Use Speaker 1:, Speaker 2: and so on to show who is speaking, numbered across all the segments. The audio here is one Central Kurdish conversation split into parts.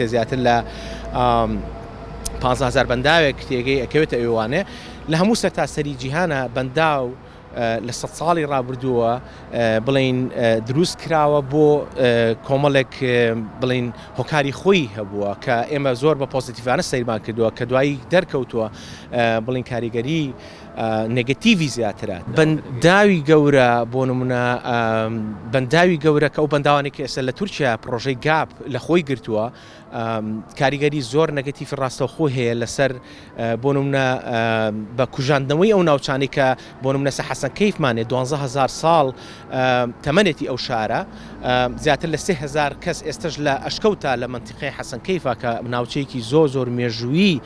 Speaker 1: زیاتر لە 15,000 بەنداوێک تێگەی ئەکەوێتە ئێوانێ لە هەموو سەرتاسەری جیهانە بەنداو لە 100 ساڵی ڕابردووە بڵین دروست کراوە بۆ کۆمەڵێک بڵین هۆکاری خۆی هەبووە کە ئێمە زۆر بە پۆزیتیڤانە سەیرمان کردووە کە دوایی دەرکەوتووە بڵین کاریگەری نێگەتیڤی زیاترە. بەنداوی گەورە بۆ نمونە بەنداوی گەورە کە ئەو بەنداوانی کە ئێستا لە تورکیا پرۆژەی گاپ لە خۆی گرتووە کاریگەری زۆر نەگەتیڤ ڕاستەوخۆ هەیە لەسەر بۆ نمونە بە کوژاندنەوەی ئەو ناوچانەی کە بۆ نمونە حەسەن کەیفمانێ 12,000 ساڵ تەمەنێتی ئەو شارە زیاتر لە 3,000 کەس ئێستش لە ئەشکەوتە لە منتیقەی حەسەن کەیفا کە ناوچەیەکی زۆر مێژووی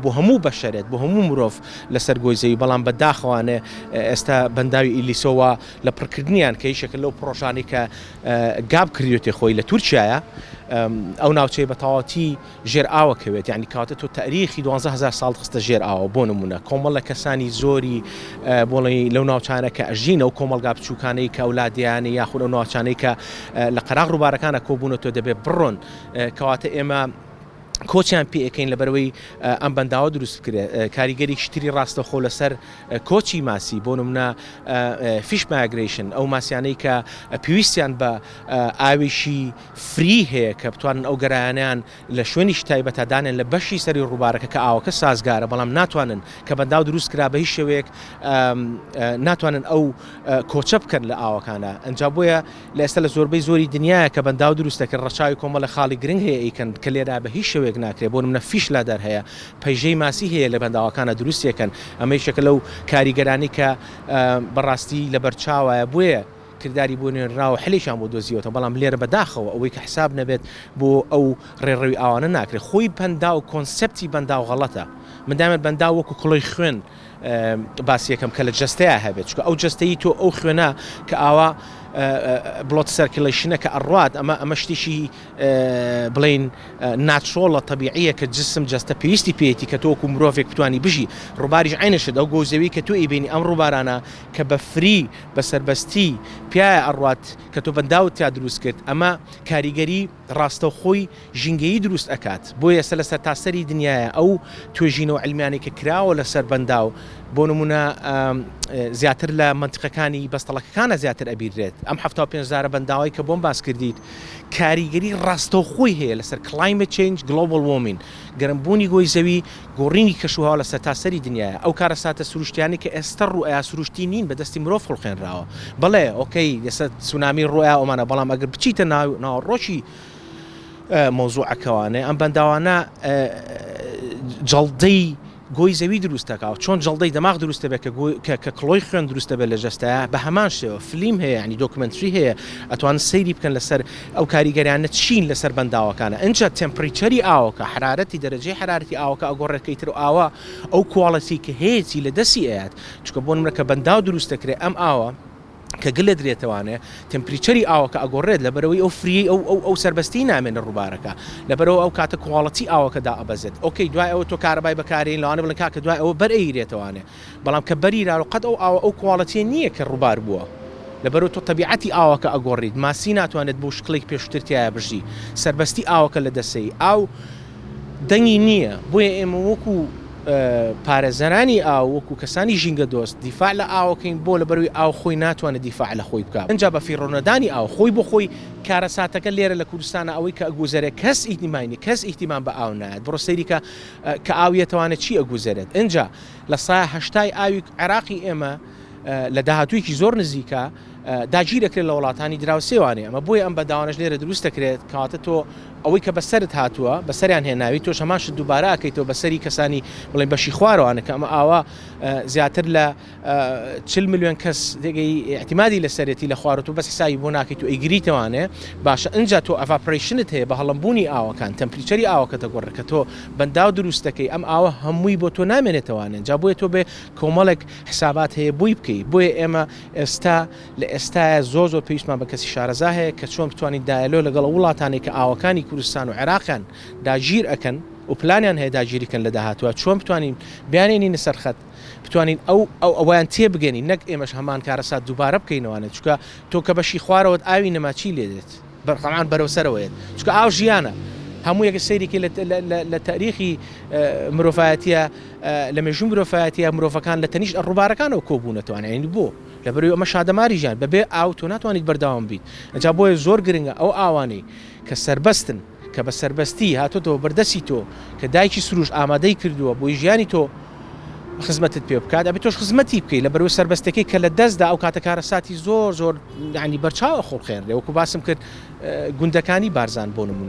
Speaker 1: بۆ هەموو بەشەرێت بۆ هەموو مرۆڤ لەسەر گۆی زەوی بەڵام بەداخەوانێ ئێستا بەنداوی ئیلیسۆوە لە پڕکردنیان کە هیچێکە لەو پرۆژانەی کە گاب کردوێتی خۆی لە تورکیایە ئەو ناوچەی بە تەواوەتی ژێر ئاوەکەوێت یعنی کاتە تۆ تاریخی 12,000 ساڵ خستە ژێر ئاوە بۆ نمونە کۆمەڵە کەسانی زۆری بۆڵی لەو ناوچانە کە ئەژین ئەو کۆمەلگا بچووکانەی کە ئەولادیانی یاخود ئەو ناوچانەی کە لە قەراغ ڕووبارەکانە کۆبوونەوە دەبێت بڕۆن کەواتە ئێمە کۆچیان پێ ئەەکەین لەبەرەوەی ئەم بەنداوە دروست بکرێت کاریگەری شتری ڕاستەخۆ لەسەر کۆچی ماسی بۆ نمونە فیش مایگریشن ئەو ماسیانەی کە پێویستیان بە ئاویشی فری هەیە کە بتوانن ئەو گەرایانیان لە شوێنیش تایبەتدانێن لە بەشی سەری ڕووبارەکە کە ئاوەکە سازگارە بەڵام ناتوانن کە بەنداو دروست کرا بە هیچ شێوەیەک ناتوانن ئەو کۆچە بکەن لە ئاوەکانە ئەنجا بۆیە لە ئێستا لە زۆربەی زۆری دنیاە کە بەنداو دروست دەکەن ڕەچاوی کۆمەڵە خاڵی گرنگ هەیە ئیکەن کە لێرا بە هیچ شێوەیەک ناکرێت بۆ نمونە فیش لادەر هەیە پەیژەی ماسی هەیە لە بەنداوەکانە دروستیەکەن ئەمە یەکێکە لەو کاریگەرانی کە بەڕاستی لە بەرچاوایە بۆیە کردداری بۆ نوێنراوە حلیشان بۆ دۆزیەوە بەڵام لێرە بەداخەوە ئەوەی کە حساب نەبێت بۆ ئەو ڕێڕەوی ئاوانە ناکرێت خۆی بەندا و کۆنسپتی بەندا و غەڵەتە من دامێت بەندا وەکو کڵۆی خوێن باسی یەکەم کە لە جەستەیە هەبێت چکە ئەو جەستەی تۆ ئەو خوێنە کە ئاوا بلۆت سەرکیلەیشنە کە ئەڕوات ئەمە شتێکی بڵین ناتشۆڵە تەبیعیە کە جسم جەستە پێویستی پێێتی کە تۆکو مرۆڤێک بتوانی بژی ڕووباریش عینەشت ئەو گۆزەوی کە تۆ ئیبینی ئەم ڕووبارانە کە بە فری بە سربەستی پیایە ئەڕوات کە تۆ بەنداوت تا دروست کرد ئەمە کاریگەری ڕاستەوخۆی ژینگەیی دروست ئەکات بۆ ئێستا لە سەرتاسەری دنیاە ئەو توێژینەوە علمیانی کە کراوە لەسەر بەنداو بۆ نمونە زیاتر لە منتیقەکانی بەستەڵەکەکانە زیاتر ئەبیرێت ئەم 75,000 بەنداوی کە بۆم باس کردیت کاریگەری ڕاستەوخۆی هەیە لەسەر climate change global warming گەرمبوونی گۆی زەوی گۆڕینی کەشوهاوە لە سەرتاسەری دنیاە ئەو کارە ساتە سروشتیانی کە ئێستا ڕوئیا سروشتی نین بەدەستی مرۆڤ خوڵقێنراوە بەڵێ ئۆکەی ئێستا سونامی ڕوئیا ئەومانە بەڵام ئەگەر بچیتە ناوەڕۆژی مۆزوعەکەوانێ ئەم بەنداوانە جەڵدەی گۆی زەوی دروستەکە چۆن جەڵدەی دەماغ دروستە بێت کە کڵۆی خوێن دروستە بێت لە جەستەیە بە هەمان شێوە فلیم هەیە ینی دۆکمنتری هەیە ئەتوان سەیری بکەن لەسەر ئەو کاریگەریانە چین لەسەر بەنداوەکانە ئەنجا تمپریچەری ئاوەکە حرارەتی دەرەجەی حرارەتی ئاوەکە ئەگۆڕێتکەیتر ئاوە ئەو کواڵەتی کە هەیەی لە دەستی ئەیات چکە بۆ نمونە کە بەنداو دروست دەکرێت ئەم ئاوە کە گلە درێتەوانێ تمپریچەری ئاوەکە ئەگۆڕێت لەبەرەوەی ئەو فری ئەو سربەستی نامێنە ڕووبارەکە لەبەرەوە ئەو کاتە کواڵەتی ئاوەکەدا ئەبەزێت ئۆکەی دوای ئەوە تۆ کارەبای بەکارێن لەوانە بڵن کاکە دوای ئەوە بەرئەیرێتەوانێ بەڵام کە بەریرا قەت ئەو کواڵەتیە نییە کە ڕووبار بووە لەبەرەوە تۆ تەبیعەتی ئاوەکە ئەگۆڕیت ماسی ناتوانێت بۆ شکڵێک پێشترتیایە بژی سربەستی ئاوەکە لە دەسەی ئاو دەنگی نییە بۆیە ئێمە وەکو پارێزەرانی ئاو وەکو کەسانی ژینگە دۆست دیفاع لە ئاوەکەین بۆ لەبەروی ئاو خۆی ناتوانێت دیفاع لە خۆی بکات ئەنجا بە فیڕۆنەدانی ئاو خۆی بۆ خۆی کارەساتەکە لێرە لە کوردستانە ئەوەی کە ئەگوزارێت کەس ئیتیمانی کەس ئیتیمان بە ئاو نایەت بڕۆ سەیری کە ئاویەتەوانێت چی ئەگوزارێت ئەنجا لە سایە هەشتای ئاوی عێراقی ئێمە لە داهاتوویەکی زۆر نزیکە داگیر دەکرێت لە وڵاتانی دراوسێوانێ ئەمە بۆی ئەم بەداوانش لێرە دروست دەکرێت کەواتە تۆ ئەوەی کە بەسەرت هاتووە بەسەریان هێناوی تۆ شەماشت دووبارە ئەکەیتەوە بەسەری کەسانی بڵێن بەشی خوارەوانە کە ئەمە ئاوا زیاتر لە 40 ملیۆن کەس دێگەی احتیمادی لەسەرەتی لە خوارەوە بەس حسابی بۆ ناکەیت و ئەیگریتەوانێ باشە ئەنجا تۆ ئەڤاپڕیشنت هەیە بە هەڵمبوونی ئاوەکان تەمپریچەری ئاوەکە دەگۆڕێت کە تۆ بەنداو دروست دەکەی ئەم ئاوە هەمووی بۆ تۆ نامێنێتەوانێت جا بۆیە تۆ بێ کۆمەڵێک حسابات هەیە بووی بکەیت بۆیە ئێمە ئێستا لە ئێستاە زۆر پێویستمان بە کەسی شارەزا هەیە کە چۆن بتوانین دایلۆ لەگەڵ وڵاتانی کە ئاوەکانی کوردستان و عێراقیان داگیر ئەکەن و پلانیان هەیە داگیریکەن لە داهاتوە چۆن بتوانین بیانێنینە سەرخەت بتوانین ئەویان تێبگەنین نەک ئێمەش هەمان کارەسات دووبارە بکەینەوانێت چکە تۆ کە بەشی خوارەوەت ئاوی نەماچی لێ دێت بەرخەمان بەرەو سەرەوەیت چکە ئاو ژیانە هەموو یەکە سەیرێکی لە تاریخی مرۆڤایەتیە لە مێژووی مرۆڤایەتیە مرۆڤەکان لە تەنیشت ڕووبارەکانەوە کۆبوو نەتوانێت بۆ لەبەرەوەی ئەمە شادەماری ژیان بەبێ ئاو تۆ ناتوانیت بەردەوام بیت ئەجا بۆیە زۆر گرنگە ئەو ئاوانەی کە سربەستن کە بە سربەستی هاتۆتەوە بەردەسی تۆ کە دایکی سروش ئامادەی کردووە بۆی ژیانی تۆ خزمەتت پێ بکات ئەبێ تۆش خزمەتی بکەیت لە بەرەوەی سربەستەکەی کە لە دەستدا ئەو کاتە کارەساتی زۆر ینی بەرچاوە خۆڵخێنرێ وەکو باسم کرد گوندەکانی بارزان بۆ نمونە